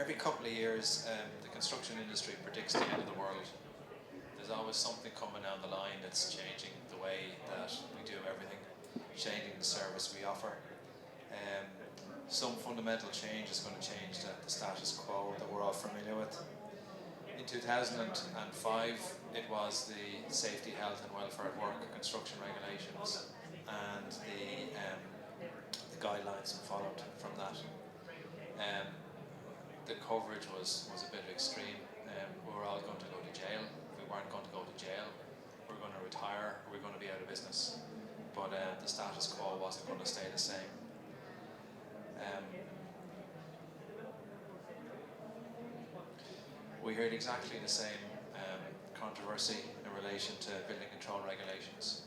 Every couple of years, the construction industry predicts the end of the world. There's always something coming down the line that's changing the way that we do everything, changing the service we offer. Some fundamental change is going to change the status quo that we're all familiar with. In 2005, it was the Safety, Health and Welfare at Work construction regulations and the guidelines that followed from that. The coverage was a bit extreme. We were all going to go to jail. If we weren't going to go to jail, we were going to retire, we were going to be out of business. But the status quo wasn't going to stay the same. We heard exactly the same controversy in relation to building control regulations.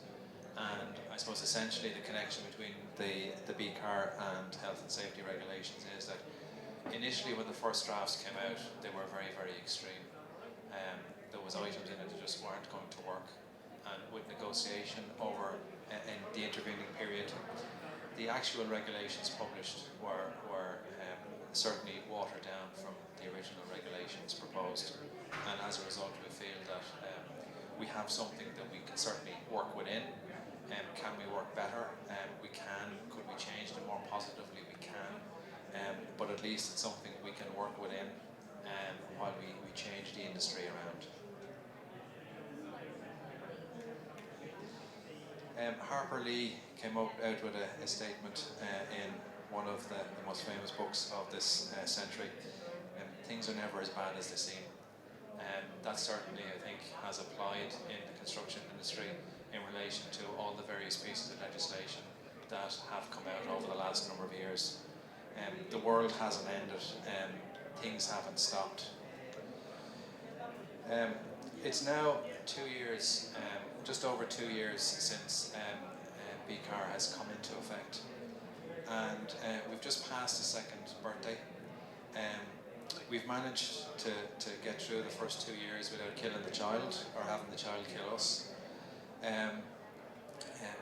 And I suppose essentially the connection between the BCAR and health and safety regulations is that initially when the first drafts came out, they were very, very extreme. There was items in it that just weren't going to work. And with negotiation over in the intervening period, the actual regulations published were certainly watered down from the original regulations proposed. And as a result, we feel that we have something that we can certainly work within. Can we work better? We can. Could we change it more positively? We can. But at least it's something we can work within while we change the industry around. Harper Lee came out with a statement in one of the most famous books of this century. Things are never as bad as they seem. That certainly, I think, has applied in the construction industry in relation to all the various pieces of legislation that have come out over the last number of years. The world hasn't ended. Things haven't stopped. It's now 2 years, just over 2 years since BCAR has come into effect. And we've just passed the second birthday. We've managed to get through the first 2 years without killing the child or having the child kill us.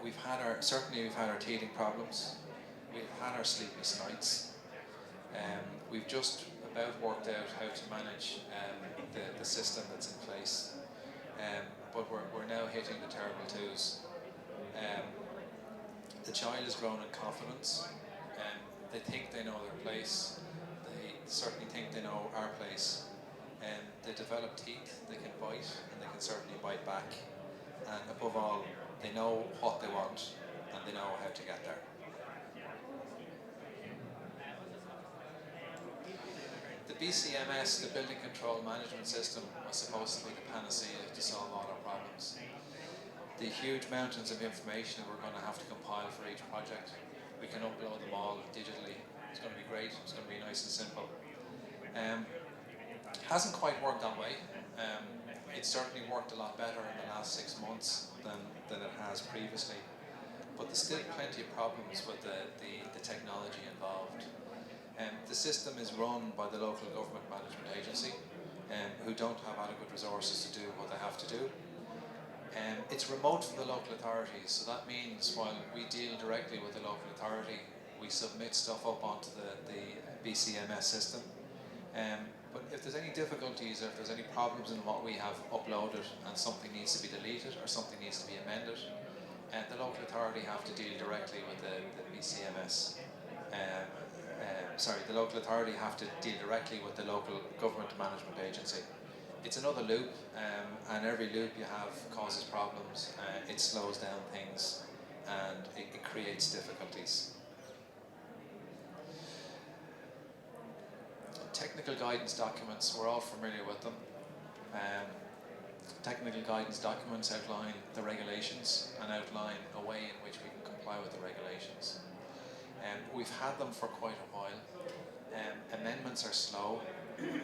We've had our teething problems. We've had our sleepless nights. We've just about worked out how to manage the system that's in place. But we're now hitting the terrible twos. The child has grown in confidence. They think they know their place. They certainly think they know our place. They develop teeth, they can bite, and they can certainly bite back. And above all, they know what they want, and they know how to get there. The BCMS, the Building Control Management System, was supposed to be the panacea to solve all our problems. The huge mountains of information that we're going to have to compile for each project, we can upload them all digitally. It's going to be great, it's going to be nice and simple. Hasn't quite worked that way. It's certainly worked a lot better in the last 6 months than it has previously. But there's still plenty of problems with the technology involved. The system is run by the local government management agency, who don't have adequate resources to do what they have to do. It's remote from the local authorities, so that means while we deal directly with the local authority, we submit stuff up onto the BCMS system. But if there's any difficulties or if there's any problems in what we have uploaded and something needs to be deleted or something needs to be amended, the local authority have to deal directly with the BCMS. The local authority have to deal directly with the local government management agency. It's another loop, and every loop you have causes problems. It slows down things, and it creates difficulties. Technical guidance documents, we're all familiar with them. Technical guidance documents outline the regulations and outline a way in which we can comply with the regulations. We've had them for quite a while. Amendments are slow.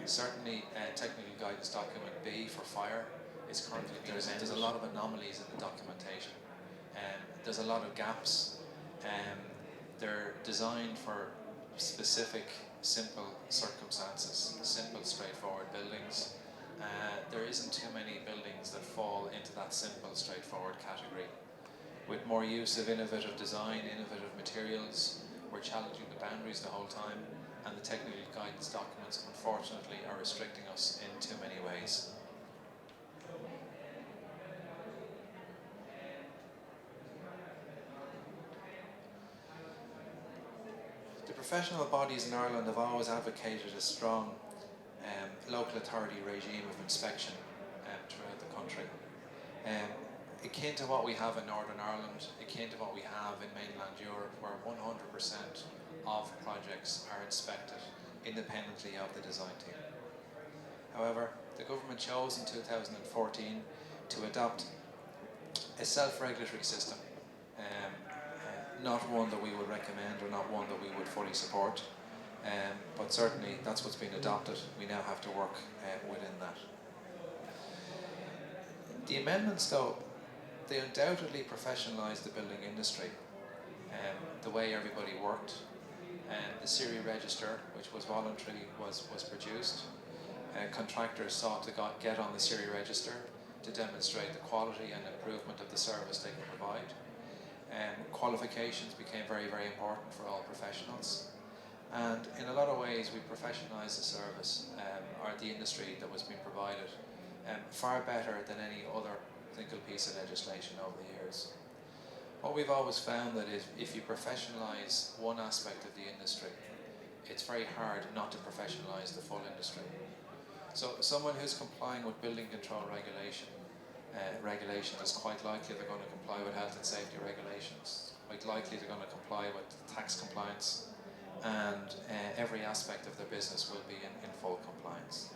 Certainly, Technical Guidance Document B for fire is currently being amended. There's a lot of anomalies in the documentation. There's a lot of gaps. They're designed for specific, simple circumstances, simple, straightforward buildings. There isn't too many buildings that fall into that simple, straightforward category. With more use of innovative design, innovative materials, we're challenging the boundaries the whole time, and the technical guidance documents, unfortunately, are restricting us in too many ways. The professional bodies in Ireland have always advocated a strong local authority regime of inspection throughout the country. Akin to what we have in Northern Ireland, akin to what we have in mainland Europe, where 100% of projects are inspected independently of the design team. However, the government chose in 2014 to adopt a self-regulatory system, not one that we would recommend or not one that we would fully support, but certainly that's what's been adopted. We now have to work within that. The amendments, though, they undoubtedly professionalised the building industry, the way everybody worked. The Series register, which was voluntary, was produced. Contractors sought to get on the Series register to demonstrate the quality and improvement of the service they can provide. Qualifications became very, very important for all professionals. And in a lot of ways, we professionalised the service, or the industry that was being provided, far better than any other single piece of legislation over the years. What we've always found that if you professionalise one aspect of the industry, it's very hard not to professionalise the full industry. So someone who's complying with building control regulations is quite likely they're going to comply with health and safety regulations, quite likely they're going to comply with tax compliance, and every aspect of their business will be in full compliance.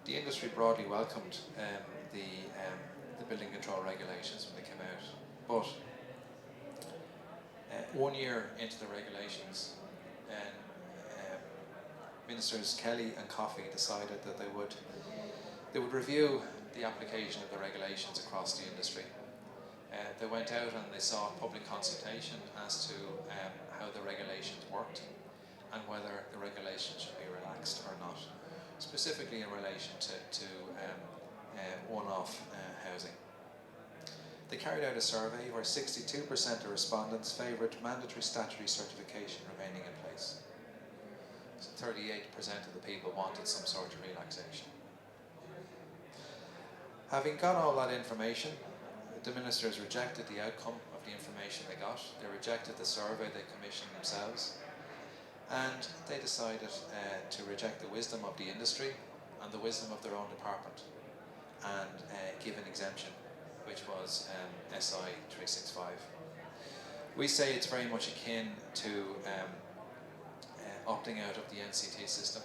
The industry broadly welcomed the building control regulations when they came out, but 1 year into the regulations, Ministers Kelly and Coffey decided that they would review the application of the regulations across the industry. They went out and they saw a public consultation as to how the regulations worked and whether the regulations should be relaxed or not, specifically in relation to one-off housing. They carried out a survey where 62% of respondents favoured mandatory statutory certification remaining in place. So 38% of the people wanted some sort of relaxation. Having got all that information, the ministers rejected the outcome of the information they got. They rejected the survey they commissioned themselves, and they decided to reject the wisdom of the industry and the wisdom of their own department and give an exemption, which was SI 365. We say it's very much akin to opting out of the NCT system.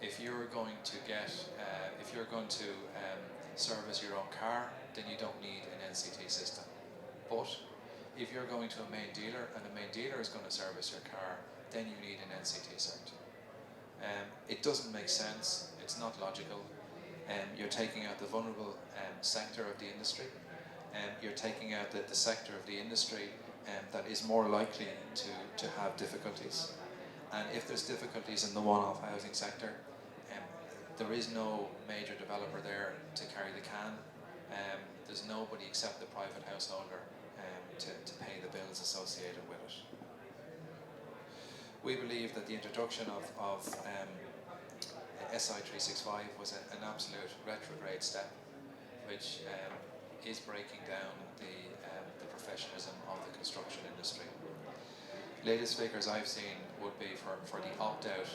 If you're going to service your own car, then you don't need an NCT system. But if you're going to a main dealer and the main dealer is going to service your car, then you need an NCT cert. It doesn't make sense. It's not logical. You're taking out the vulnerable sector of the industry. You're taking out the sector of the industry that is more likely to have difficulties. And if there's difficulties in the one-off housing sector, there is no major developer there to carry the can. There's nobody except the private householder to pay the bills associated with it. We believe that the introduction of SI 365 was an absolute retrograde step, which is breaking down the professionalism of the construction industry. Latest figures I've seen would be for the opt-out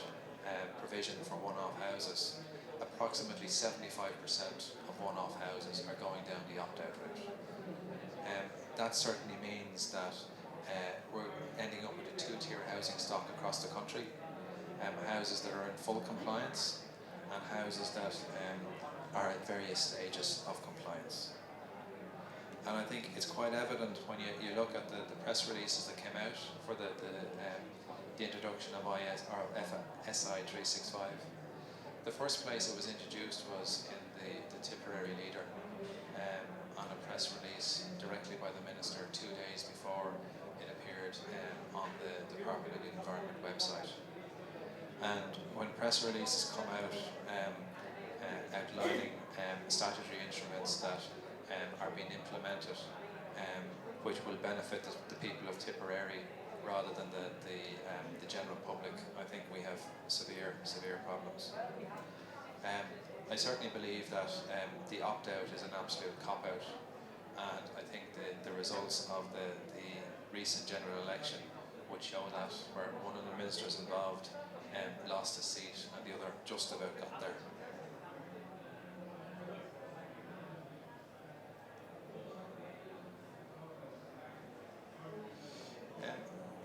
provision for one-off houses. Approximately 75% of one-off houses are going down the opt-out route. That certainly means that we're ending up with a two-tier housing stock across the country. Houses that are in full compliance and houses that are at various stages of compliance. And I think it's quite evident when you look at the press releases that came out for the introduction of SI 365. The first place it was introduced was in the Tipperary Leader on a press release directly by the Minister 2 days before it appeared on the Department of the Environment website. And when press releases come out outlining statutory instruments that are being implemented, which will benefit the people of Tipperary rather than the general public, I think we have severe problems. I certainly believe that the opt-out is an absolute cop-out, and I think the results of the recent general election would show that, where one of the ministers involved lost his seat and the other just about got there.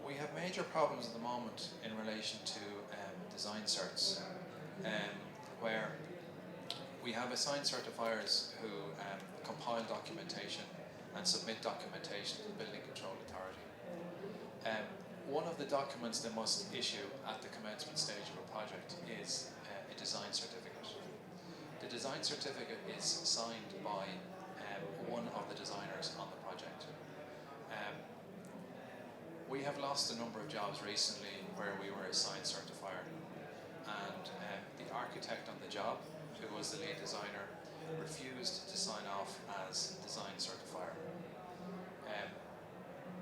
We have major problems at the moment in relation to design certs, where we have assigned certifiers who compile documentation and submit documentation to the Building Control Authority. One of the documents they must issue at the commencement stage of a project is a design certificate. The design certificate is signed by one of the designers on the project. We have lost a number of jobs recently where we were assigned certifier, and the architect on the job, who was the lead designer, refused to sign off as design certifier.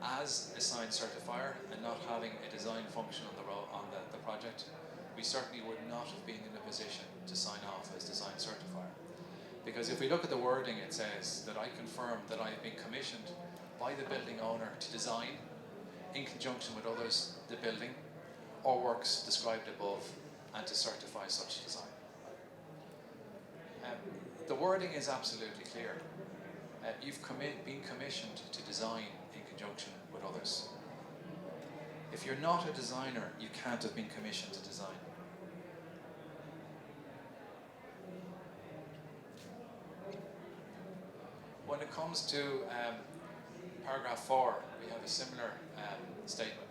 As assigned certifier and not having a design function on the project, we certainly would not have been in a position to sign off as design certifier. Because if we look at the wording, it says that I confirm that I have been commissioned by the building owner to design, in conjunction with others, the building or works described above, and to certify such design. The wording is absolutely clear. You've been commissioned to design in conjunction with others. If you're not a designer, you can't have been commissioned to design. When it comes to paragraph 4, we have a similar statement.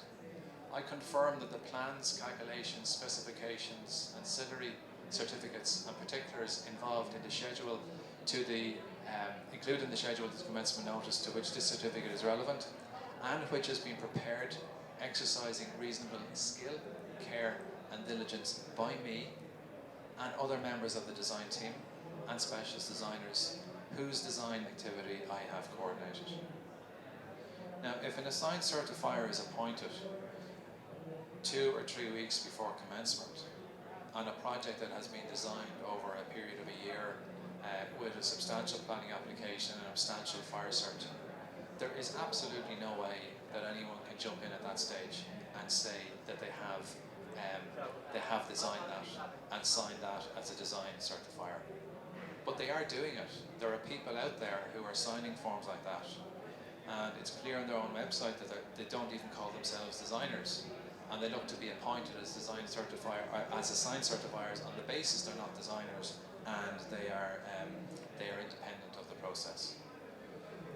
I confirm that the plans, calculations, specifications, ancillary certificates and particulars involved in the schedule included in the schedule of the commencement notice to which this certificate is relevant, and which has been prepared exercising reasonable skill, care and diligence by me and other members of the design team and specialist designers whose design activity I have coordinated. Now, if an assigned certifier is appointed 2 or 3 weeks before commencement on a project that has been designed over a period of a year with a substantial planning application and a substantial fire cert, there is absolutely no way that anyone can jump in at that stage and say that they have designed that and signed that as a design certifier. But they are doing it. There are people out there who are signing forms like that, and it's clear on their own website that they don't even call themselves designers, and they look to be appointed as design certifier, as assigned certifiers on the basis they're not designers, and they are independent of the process.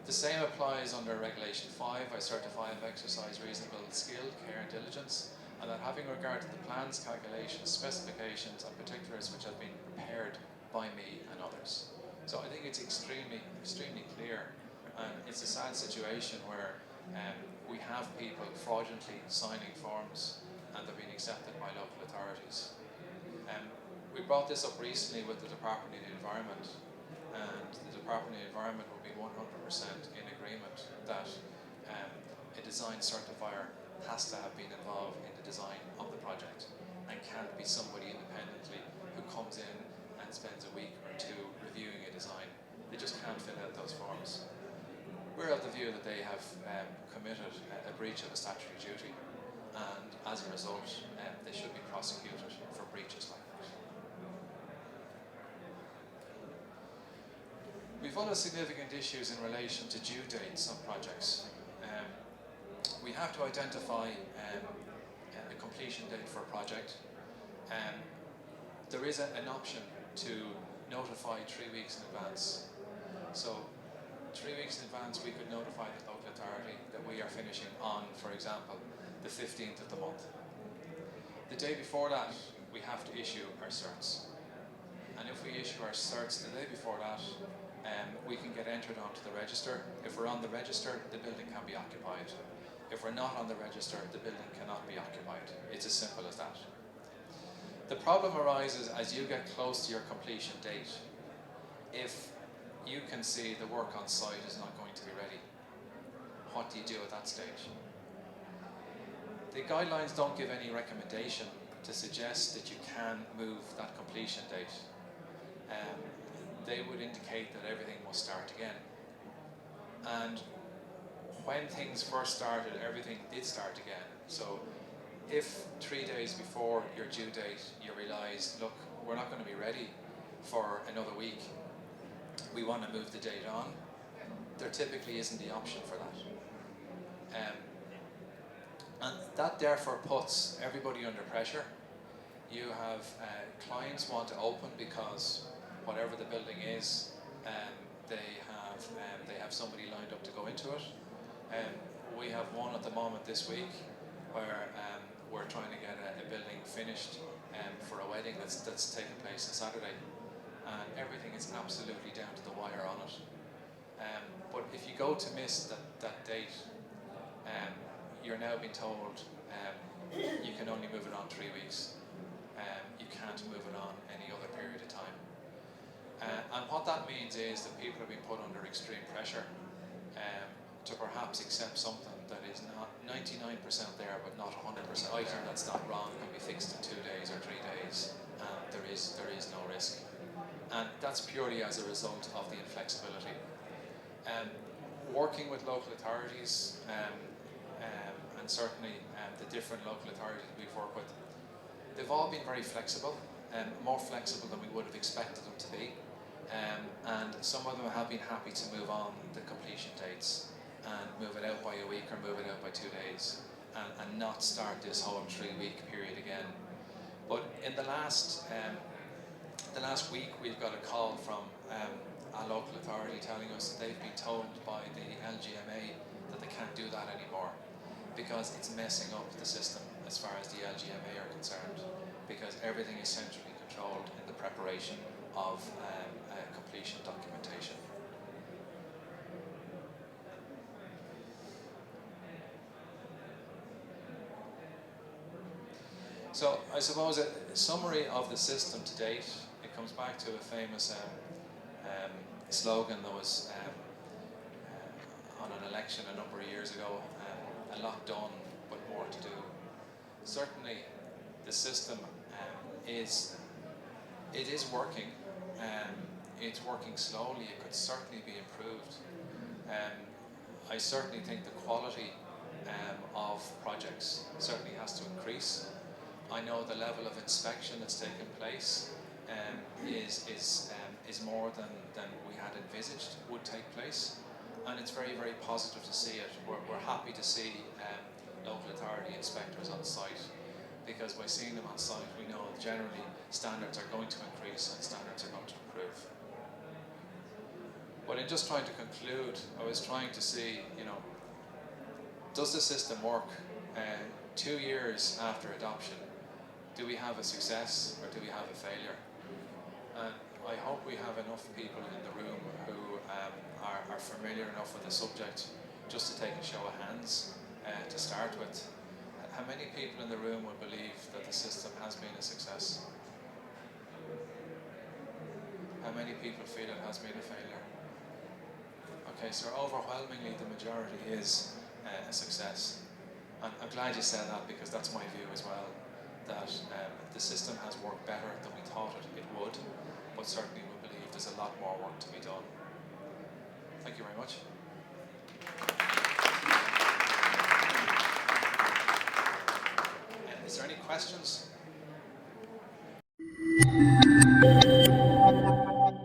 The same applies under Regulation 5. I certify I've exercised reasonable skill, care and diligence, and that having regard to the plans, calculations, specifications and particulars which have been prepared by me and others. So I think it's extremely clear, and it's a sad situation where we have people fraudulently signing forms and they're being accepted by local authorities. We brought this up recently with the Department of the Environment, and the Department of the Environment will be 100% in agreement that a design certifier has to have been involved in the design of the project and can't be somebody independently who comes in and spends a week or 2 reviewing a design. They just can't fill out those forms. We're of the view that they have committed a breach of a statutory duty, and as a result, they should be prosecuted for breaches like that. We've other significant issues in relation to due dates on projects. We have to identify a completion date for a project. There is an option to notify 3 weeks in advance. So 3 weeks in advance we could notify the local authority that we are finishing on, for example, the 15th of the month. The day before that we have to issue our certs. And if we issue our certs the day before that, we can get entered onto the register. If we're on the register, the building can be occupied. If we're not on the register, the building cannot be occupied. It's as simple as that. The problem arises as you get close to your completion date. If you can see the work on site is not going to be ready, what do you do at that stage? The guidelines don't give any recommendation to suggest that you can move that completion date. They would indicate that everything must start again. And when things first started, everything did start again. So if 3 days before your due date you realise, look, we're not going to be ready for another week, we want to move the date on, there typically isn't the option for that. And that therefore puts everybody under pressure. You have clients want to open because whatever the building is, they have somebody lined up to go into it. We have one at the moment this week where we're trying to get a building finished for a wedding that's taking place on Saturday, and everything is absolutely down to the wire on it. But if you go to miss that date, you're now being told you can only move it on 3 weeks. You can't move it on any other period of time. And what that means is that people are being put under extreme pressure to perhaps accept something that is not 99% there but not 100% item that's not wrong, can be fixed in 2 days or 3 days, and there is no risk. And that's purely as a result of the inflexibility. Working with local authorities, and certainly the different local authorities we've worked with, they've all been very flexible, more flexible than we would have expected them to be. And some of them have been happy to move on the completion dates and move it out by a week or move it out by 2 days, and not start this whole 3-week period again. But in the last week, we've got a call from a local authority telling us that they've been told by the LGMA that they can't do that anymore because it's messing up the system as far as the LGMA are concerned, because everything is centrally controlled in the preparation of completion documentation. So I suppose a summary of the system to date, it comes back to a famous slogan that was on an election a number of years ago, a lot done but more to do. Certainly the system is working. It's working slowly. It could certainly be improved. I certainly think the quality of projects certainly has to increase. I know the level of inspection that's taken place is more than we had envisaged would take place, and it's very, very positive to see it. We're happy to see local authority inspectors on site, because by seeing them on site we know generally standards are going to increase and standards are going to improve. But in just trying to conclude, I was trying to see, does the system work? 2 years after adoption, do we have a success or do we have a failure? And I hope we have enough people in the room who are familiar enough with the subject just to take a show of hands to start with. How many people in the room would believe that the system has been a success? How many people feel it has been a failure? Okay, so overwhelmingly the majority is a success. And I'm glad you said that, because that's my view as well, that the system has worked better than we thought it would, but certainly we believe there's a lot more work to be done. Thank you very much.